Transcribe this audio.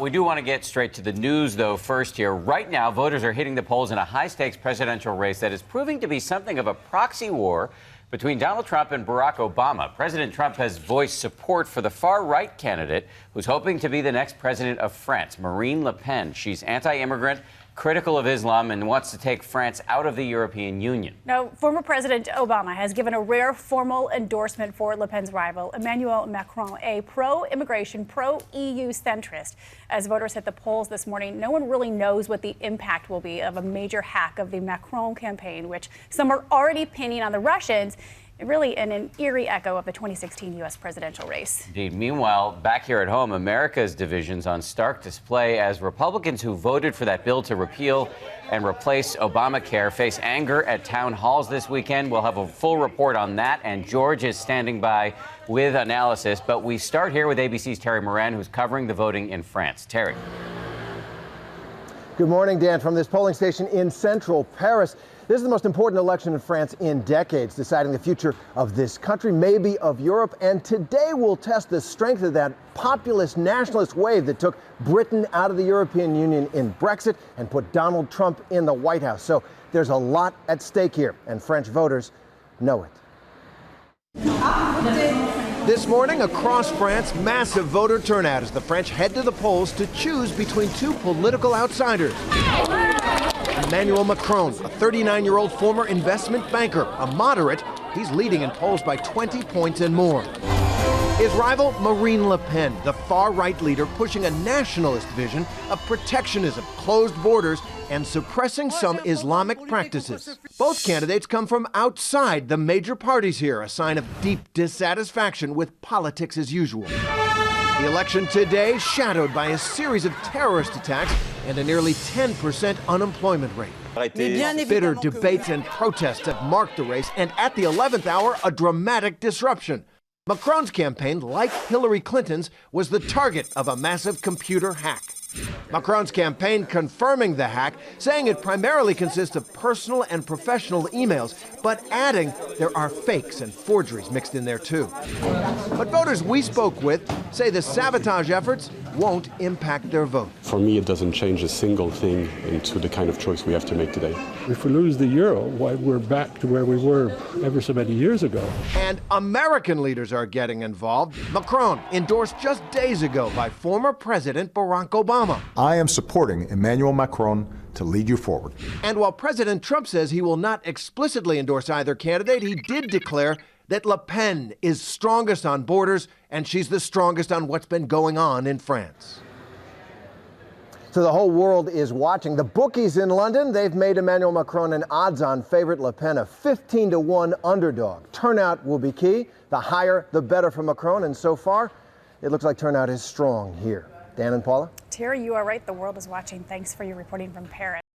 We do want to get straight to the news, though, first here. Right now, voters are hitting the polls in a high-stakes presidential race that is proving to be something of a proxy war between Donald Trump and Barack Obama. President Trump has voiced support for the far-right candidate who's hoping to be the next president of France, Marine Le Pen. She's anti-immigrant, critical of Islam, and wants to take France out of the European Union. Now, former President Obama has given a rare formal endorsement for Le Pen's rival, Emmanuel Macron, a pro-immigration, pro-EU centrist. As voters hit the polls this morning, no one really knows what the impact will be of a major hack of the Macron campaign, which some are already pinning on the Russians, really in an eerie echo of the 2016 U.S. presidential race. Indeed. Meanwhile, back here at home, America's divisions on stark display as Republicans who voted for that bill to repeal and replace Obamacare face anger at town halls this weekend. We'll have a full report on that, and George is standing by with analysis. But we start here with ABC's Terry Moran, who's covering the voting in France. Terry. Good morning, Dan, from this polling station in central Paris. This is the most important election in France in decades, deciding the future of this country, maybe of Europe. And today will test the strength of that populist nationalist wave that took Britain out of the European Union in Brexit and put Donald Trump in the White House. So there's a lot at stake here, and French voters know it. This morning, across France, massive voter turnout as the French head to the polls to choose between two political outsiders. Emmanuel Macron, a 39-year-old former investment banker, a moderate. He's leading in polls by 20 points and more. His rival, Marine Le Pen, the far-right leader pushing a nationalist vision of protectionism, closed borders, and suppressing some Islamic practices. Both candidates come from outside the major parties here, a sign of deep dissatisfaction with politics as usual. The election today shadowed by a series of terrorist attacks and a nearly 10% unemployment rate. Bitter debates and protests have marked the race, and at the 11th hour, a dramatic disruption. Macron's campaign, like Hillary Clinton's, was the target of a massive computer hack. Macron's campaign confirming the hack, saying it primarily consists of personal and professional emails, but adding there are fakes and forgeries mixed in there too. But voters we spoke with say the sabotage efforts won't impact their vote. For me, it doesn't change a single thing into the kind of choice we have to make today. If we lose the euro, why, we're back to where we were ever so many years ago. And American leaders are getting involved. Macron endorsed just days ago by former President Barack Obama. I am supporting Emmanuel Macron to lead you forward. And while President Trump says he will not explicitly endorse either candidate, he did declare that Le Pen is strongest on borders, and she's the strongest on what's been going on in France. So the whole world is watching. The bookies in London, they've made Emmanuel Macron an odds-on favorite, Le Pen a 15-1 underdog. Turnout will be key. The higher, the better for Macron, and so far, it looks like turnout is strong here. Dan and Paula? Terry, you are right. The world is watching. Thanks for your reporting from Paris.